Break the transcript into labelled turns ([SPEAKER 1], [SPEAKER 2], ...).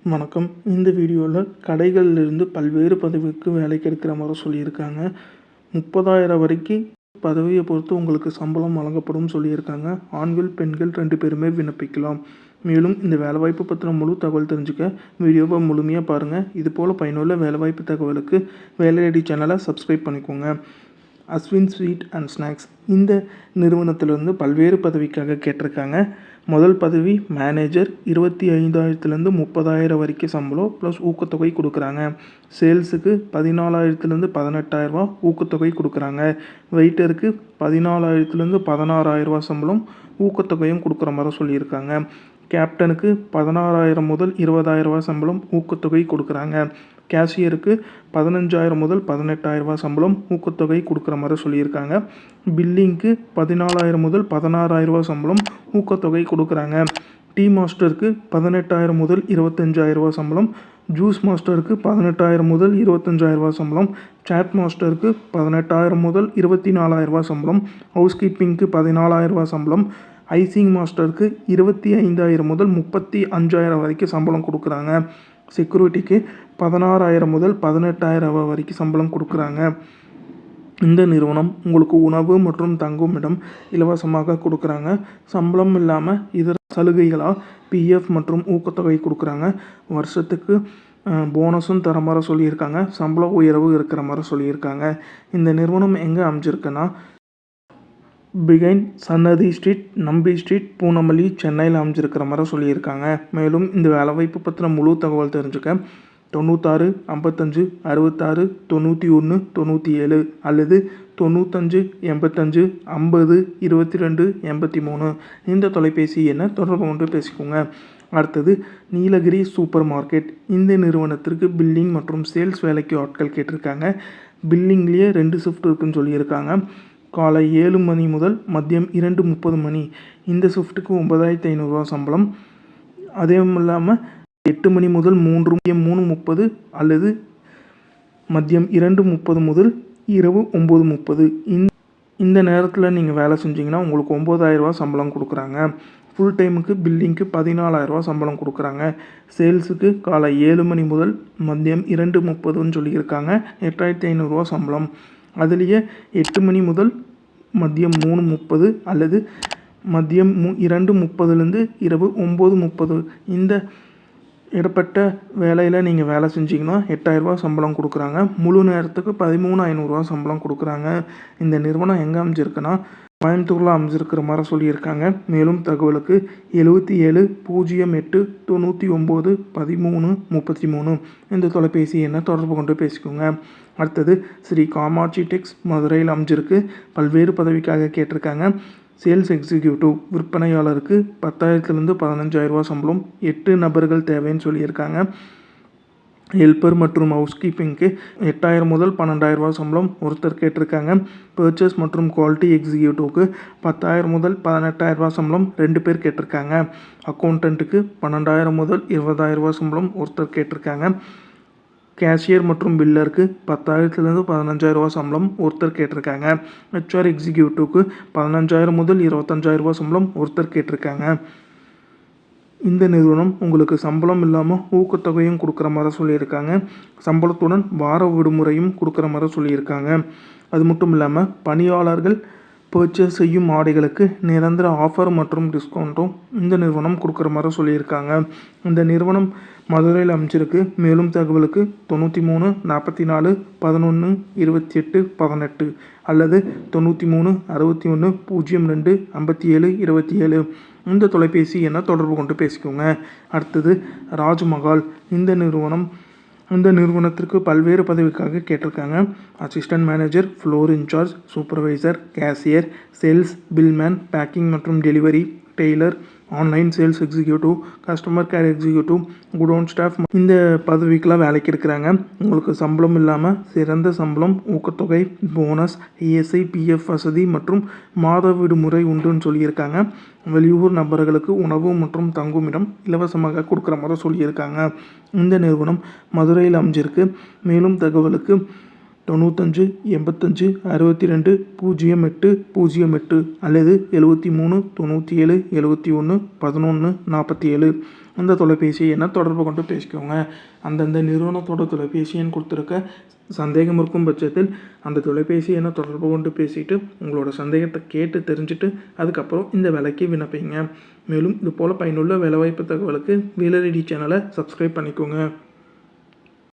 [SPEAKER 1] வணக்கம். இந்த வீடியோவில் கடைகள்லேருந்து பல்வேறு பதவிக்கு வேலைக்கு எடுக்கிற மாதிரி சொல்லியிருக்காங்க. 30,000 வரைக்கும் பதவியை பொறுத்து உங்களுக்கு சம்பளம் வழங்கப்படும் சொல்லியிருக்காங்க. ஆண்கள் பெண்கள் 2 பேருமே விண்ணப்பிக்கலாம். மேலும் இந்த வேலைவாய்ப்பு பற்றின முழு தகவல் தெரிஞ்சுக்க வீடியோவை முழுமையாக பாருங்கள். இதுபோல் பயனுள்ள வேலைவாய்ப்பு தகவலுக்கு வேலையடி சேனலை சப்ஸ்கிரைப் பண்ணிக்கோங்க. அஸ்வின் ஸ்வீட் அண்ட் ஸ்நாக்ஸ் இந்த நிறுவனத்திலேருந்து பல்வேறு பதவிக்காக கேட்டிருக்காங்க. முதல் பதவி மேனேஜர். 25,000லேருந்து 30,000 வரைக்கும் சம்பளம் ப்ளஸ் ஊக்கத்தொகை கொடுக்குறாங்க. சேல்ஸுக்கு 14,000லேருந்து 18,000 ஊக்கத்தொகை கொடுக்குறாங்க. வெயிட்டருக்கு 14,000லேருந்து 16,000 சம்பளம் ஊக்கத்தொகையும் கொடுக்குற மாதிரி சொல்லியிருக்காங்க. கேப்டனுக்கு 16,000 முதல் 20,000 சம்பளம் ஊக்கத்தொகை கொடுக்குறாங்க. கேஷியருக்கு 15,000 முதல் 18,000 சம்பளம் ஊக்கத்தொகை கொடுக்குற மாதிரி சொல்லியிருக்காங்க. பில்லிங்க்கு 14,000 முதல் 16,000 சம்பளம் ஊக்கத்தொகை கொடுக்குறாங்க. டீ மாஸ்டருக்கு 18,000 முதல் 25,000 சம்பளம். ஜூஸ் மாஸ்டருக்கு 18,000 முதல் 25,000 சம்பளம். சாட் மாஸ்டருக்கு 18,000 முதல் 24,000 சம்பளம். ஹவுஸ் கீப்பிங்க்கு 14,000 சம்பளம். ஐசிங் மாஸ்டருக்கு 25,000 முதல் 35,000 வரைக்கும் சம்பளம் கொடுக்குறாங்க. செக்யூரிட்டிக்கு 16,000 முதல் 18,000 வரைக்கும் சம்பளம் கொடுக்குறாங்க. இந்த நிறுவனம் உங்களுக்கு உணவு மற்றும் தங்கும் இடம் இலவசமாக கொடுக்குறாங்க. சம்பளம் இல்லாமல் இதர சலுகைகளாக பிஎஃப் மற்றும் ஊக்கத்தொகை கொடுக்குறாங்க. வருஷத்துக்கு போனஸும் தர மாதிரி சொல்லியிருக்காங்க. சம்பள உயர்வு இருக்கிற மாதிரி சொல்லியிருக்காங்க. இந்த நிறுவனம் எங்கே அமைஞ்சிருக்குன்னா பிகைன் சன்னதி ஸ்ட்ரீட், நம்பி ஸ்ட்ரீட், பூனமல்லி, சென்னையில் அமைஞ்சிருக்கிற மாதிரி சொல்லியிருக்காங்க. மேலும் இந்த வேலைவாய்ப்பு பற்றின முழு தகவல் தெரிஞ்சுக்க 96 55 66 91 97 அல்லது 95 85 50 22 83 இந்த தொலைபேசி எண்ணை தொடர்பு கொண்டு பேசிக்கோங்க. அடுத்தது நீலகிரி சூப்பர் மார்க்கெட். இந்த நிறுவனத்திற்கு பில்லிங் மற்றும் சேல்ஸ் வேலைக்கு ஆட்கள் கேட்டிருக்காங்க. பில்லிங்லேயே 2 ஷிஃப்ட் இருக்குன்னு சொல்லியிருக்காங்க. காலை 7 மணி முதல் மதியம் 2:30 மணி. இந்த ஷிஃப்ட்டுக்கு 9,500 சம்பளம். அதேவும் இல்லாமல் 8 மணி முதல் 3:30 அல்லது மதியம் 2:30 முதல் இரவு 9:30. இந்த நேரத்தில் நீங்கள் வேலை செஞ்சிங்கன்னா உங்களுக்கு 9,000 சம்பளம் கொடுக்குறாங்க. ஃபுல் டைமுக்கு பில்லிங்க்கு 14,000 சம்பளம் கொடுக்குறாங்க. சேல்ஸுக்கு காலை 7 மணி முதல் மதியம் 2:30ன்னு சொல்லியிருக்காங்க. 8,500 சம்பளம். அதுலேயே 8 மணி முதல் மதியம் 3:30 அல்லது மதியம் 2:30லேருந்து இரவு 9:30 இந்த இடப்பட்ட வேலையில் நீங்கள் வேலை செஞ்சிங்கன்னா 8,000 சம்பளம் கொடுக்குறாங்க. முழு நேரத்துக்கு 13,500 சம்பளம் கொடுக்குறாங்க. இந்த நிறுவனம் எங்கே அமைஞ்சிருக்குன்னா கோயம்புத்தூரில் அமைஞ்சிருக்கிற மாதிரி சொல்லியிருக்காங்க. மேலும் தகவலுக்கு 77 08 99 13 33 இந்த தொலைபேசி எண்ணை தொடர்பு கொண்டு பேசிக்கோங்க. அடுத்தது ஸ்ரீ காமாட்சி டெக்ஸ் மதுரையில் அமைஞ்சிருக்கு. பல்வேறு பதவிக்காக கேட்டிருக்காங்க. Sales executive. விற்பனையாளருக்கு 10,000லேருந்து 15,000 சம்பளம். 8 நபர்கள் தேவைன்னு சொல்லியிருக்காங்க. ஹெல்ப்பர் மற்றும் ஹவுஸ் கீப்பிங்க்கு 8,000 முதல் 12,000 சம்பளம் ஒருத்தர் கேட்டிருக்காங்க. பர்ச்சேஸ் மற்றும் குவாலிட்டி எக்ஸிக்யூட்டிவ்க்கு 10,000 முதல் 18,000 சம்பளம் 2 பேர் கேட்டிருக்காங்க. அக்கௌண்டண்ட்டுக்கு 12,000 முதல் 20,000 சம்பளம் ஒருத்தர் கேட்டிருக்காங்க. கேஷியர் மற்றும் பில்லருக்கு 10,000லேருந்து 15,000 சம்பளம் ஒருத்தர் கேட்டிருக்காங்க. ஹெச்ஆர் எக்ஸிக்யூட்டிவ்க்கு 15,000 முதல் 25,000 சம்பளம் ஒருத்தர் கேட்டிருக்காங்க. இந்த நிறுவனம் உங்களுக்கு சம்பளம் இல்லாமல் ஊக்கத்தொகையும் கொடுக்குற மாதிரி சொல்லியிருக்காங்க. சம்பளத்துடன் வார விடுமுறையும் கொடுக்குற மாதிரி சொல்லியிருக்காங்க. அது மட்டும் இல்லாமல் பணியாளர்கள் பர்ச்சேஸ் செய்யும் ஆடைகளுக்கு நிரந்தர ஆஃபர் மற்றும் டிஸ்கவுண்ட்டும் இந்த நிறுவனம் கொடுக்குற மாதிரி சொல்லியிருக்காங்க. இந்த நிறுவனம் மதுரையில் அமைச்சிருக்கு. மேலும் தகவலுக்கு 93 44 11 28 18 அல்லது 93 61 02 57 27 இந்த தொலைபேசி எண்ணை தொடர்பு கொண்டு பேசிக்கோங்க. அடுத்தது ராஜ்மஹால். இந்த நிறுவனத்திற்கு பல்வேறு பதவிக்காக கேட்டிருக்காங்க. Assistant manager, floor incharge, supervisor, cashier, sales, billman, packing மற்றும் delivery, tailor, online sales executive, customer care executive, godown staff இந்த பதவிக்கெலாம் வேலைக்கு எடுக்கிறாங்க. உங்களுக்கு சம்பளம் இல்லாமல் சிறந்த சம்பளம், ஊக்கத்தொகை, போனஸ், இஎஸ்ஐ, பிஎஃப் வசதி மற்றும் மாத விடுமுறை உண்டுன்னு சொல்லியிருக்காங்க. வெளியூர் நபர்களுக்கு உணவு மற்றும் தங்குமிடம் இலவசமாக கொடுக்குற மாதிரி சொல்லியிருக்காங்க. இந்த நிறுவனம் மதுரையில் அமைஞ்சிருக்கு. மேலும் தகவலுக்கு 95 85 62 08 08 அல்லது 73 97 71 11 47 அந்த தொலைபேசி எண்ணை தொடர்பு கொண்டு பேசிக்கோங்க. அந்தந்த நிறுவனத்தோட தொலைபேசி எண் கொடுத்துருக்க. சந்தேகம் இருக்கும் பட்சத்தில் அந்த தொலைபேசி எண்ணை தொடர்பு கொண்டு பேசிட்டு உங்களோட சந்தேகத்தை கேட்டு தெரிஞ்சுட்டு அதுக்கப்புறம் இந்த வேலைக்கு விண்ணப்பிங்க. மேலும் இது போல் பயனுள்ள வேலைவாய்ப்பு தகவலுக்கு வீலர் ஐடி சேனலை சப்ஸ்கிரைப் பண்ணிக்கோங்க.